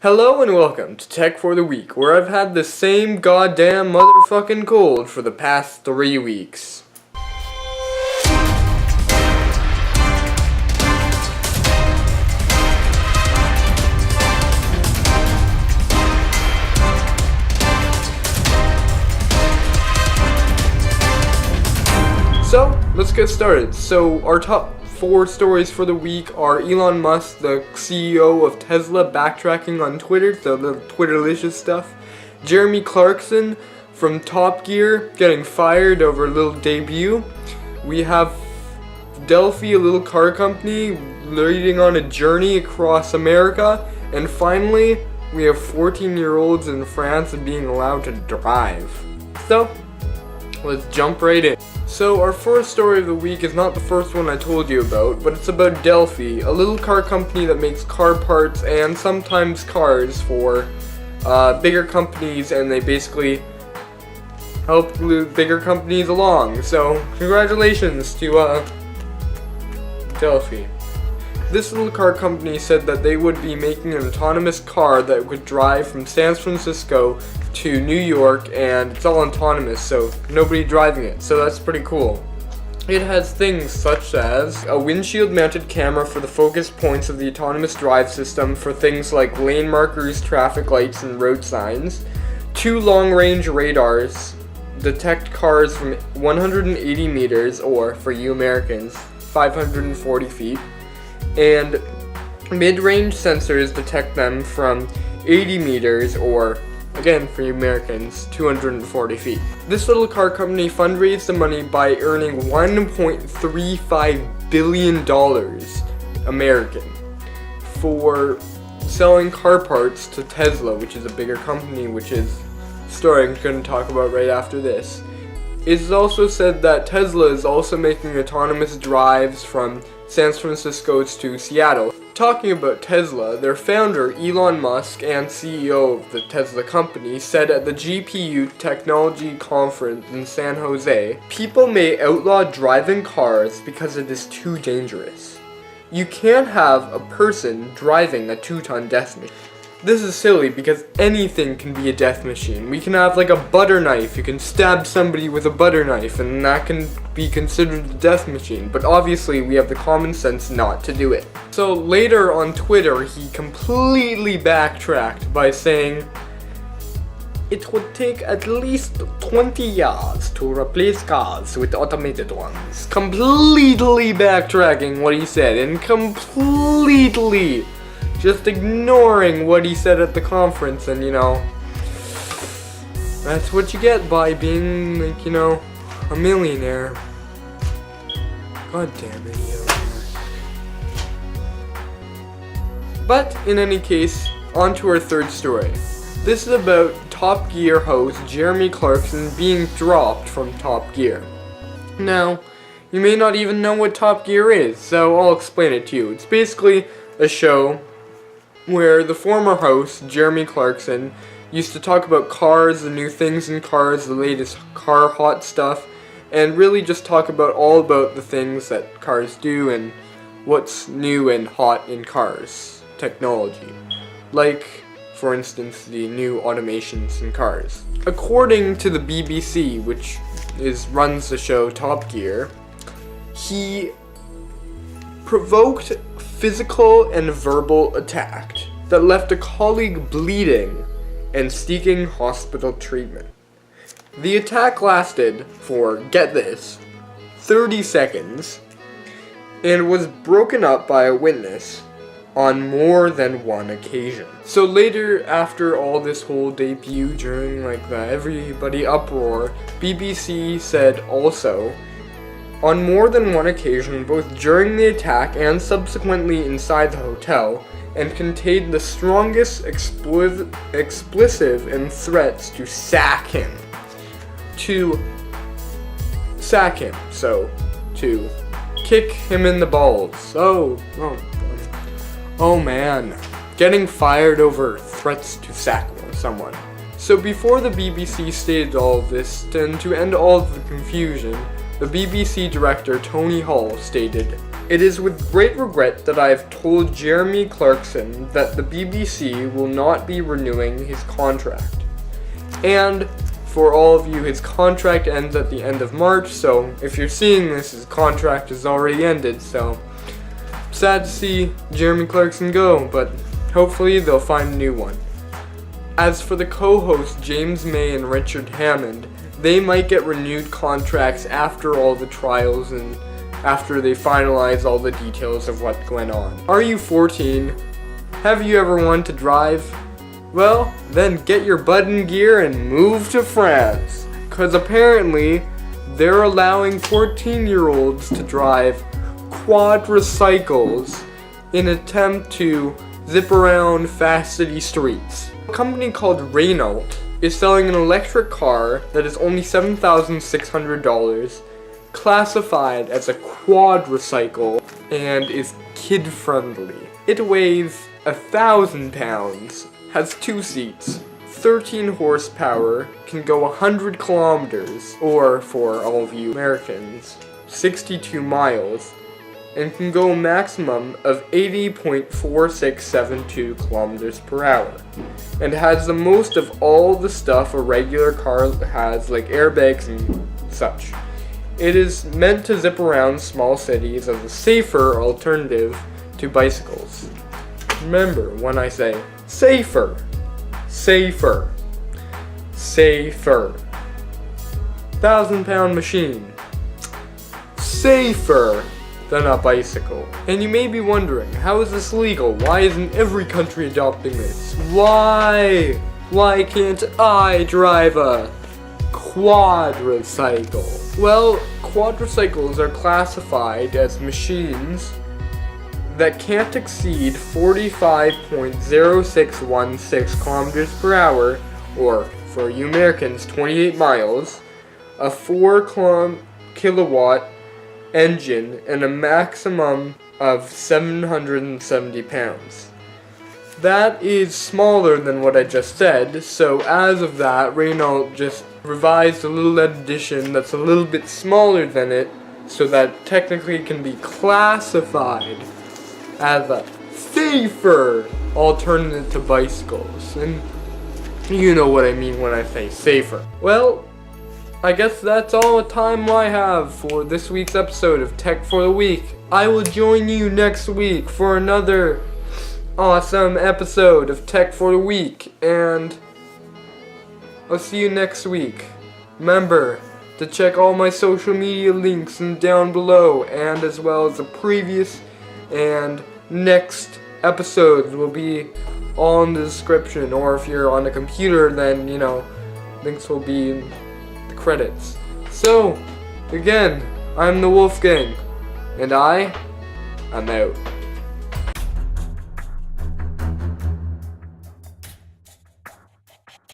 Hello and welcome to Tech for the Week, where I've had the same goddamn motherfucking cold for the past 3 weeks. So, let's get started. So, our top 4 stories for the week are Elon Musk, the CEO of Tesla, backtracking on Twitter, so the Twitterlicious stuff. Jeremy Clarkson from Top Gear getting fired over a little debut. We have Delphi, a little car company, leading on a journey across America. And finally, we have 14-year-olds in France being allowed to drive. So, let's jump right in. So our first story of the week is not the first one I told you about, but it's about Delphi, a little car company that makes car parts and sometimes cars for bigger companies, and they basically help move bigger companies along. So congratulations to Delphi. This little car company said that they would be making an autonomous car that would drive from San Francisco to New York, and it's all autonomous, so nobody driving it, so that's pretty cool. It has things such as a windshield mounted camera for the focus points of the autonomous drive system for things like lane markers, traffic lights, and road signs. 2 long-range radars detect cars from 180 meters, or for you Americans, 540 feet. And mid-range sensors detect them from 80 meters, or again for you Americans, 240 feet. This little car company fundraised the money by earning $1.35 billion American for selling car parts to Tesla, which is a bigger company, which is a story I'm going to talk about right after this. It's also said that Tesla is also making autonomous drives from San Francisco to Seattle. Talking about Tesla, their founder Elon Musk and CEO of the Tesla company said at the GPU Technology Conference in San Jose, "People may outlaw driving cars because it is too dangerous. You can't have a person driving a 2-ton death machine. This is silly because anything can be a death machine. We can have like a butter knife. You can stab somebody with a butter knife and that can be considered a death machine. But obviously we have the common sense not to do it." So later on Twitter, he completely backtracked by saying, "It would take at least 20 years to replace cars with automated ones." Completely backtracking what he said and completely just ignoring what he said at the conference, and that's what you get by being, like, a millionaire. God damn it, But in any case, on to our third story. This is about Top Gear host Jeremy Clarkson being dropped from Top Gear. Now, you may not even know what Top Gear is, so I'll explain it to you. It's basically a show where the former host, Jeremy Clarkson, used to talk about cars, the new things in cars, the latest car hot stuff, and really just talk about all about the things that cars do and what's new and hot in cars technology. Like, for instance, the new automations in cars. According to the BBC, which runs the show Top Gear, he provoked physical and verbal attack that left a colleague bleeding and seeking hospital treatment. The attack lasted for, get this, 30 seconds and was broken up by a witness on more than one occasion. So later, after all this whole debut during the everybody uproar, BBC said also, on more than one occasion, both during the attack and subsequently inside the hotel, and contained the strongest expletive and threats to sack him. So, to kick him in the balls. Oh man. Getting fired over threats to sack someone. So before the BBC stated all of this, and to end all of the confusion, the BBC director Tony Hall stated, It is with great regret that I have told Jeremy Clarkson that the BBC will not be renewing his contract. And for all of you, his contract ends at the end of March, so if you're seeing this, his contract has already ended, so sad to see Jeremy Clarkson go, but hopefully they'll find a new one. As for the co-hosts James May and Richard Hammond, they might get renewed contracts after all the trials and after they finalize all the details of what went on. Are you 14? Have you ever wanted to drive? Well, then get your butt in gear and move to France. Cause apparently, they're allowing 14-year-olds to drive quadricycles in an attempt to zip around fast city streets. A company called Renault is selling an electric car that is only $7,600, classified as a quadricycle, and is kid-friendly. It weighs 1,000 pounds, has 2 seats, 13 horsepower, can go 100 kilometers, or for all of you Americans, 62 miles, and can go a maximum of 80.4672 kilometers per hour, and has the most of all the stuff a regular car has, like airbags and such. It is meant to zip around small cities as a safer alternative to bicycles. Remember when I say safer, safer, safer. 1,000-pound machine. Safer than a bicycle. And you may be wondering, how is this legal? Why isn't every country adopting this? Why? Why can't I drive a quadricycle? Well, quadricycles are classified as machines that can't exceed 45.0616 kilometers per hour, or for you Americans, 28 miles, a 4 kilowatt engine, and a maximum of 770 pounds. That is smaller than what I just said, so as of that, Renault just revised a little addition that's a little bit smaller than it, so that technically it can be classified as a safer alternative to bicycles. And you know what I mean when I say safer. Well, I guess that's all the time I have for this week's episode of Tech for the Week. I will join you next week for another awesome episode of Tech for the Week, and I'll see you next week. Remember to check all my social media links down below, and as well as the previous and next episodes will be all in the description, or if you're on a computer, then links will be in the credits. So again, I'm the Wolfgang, and I'm out.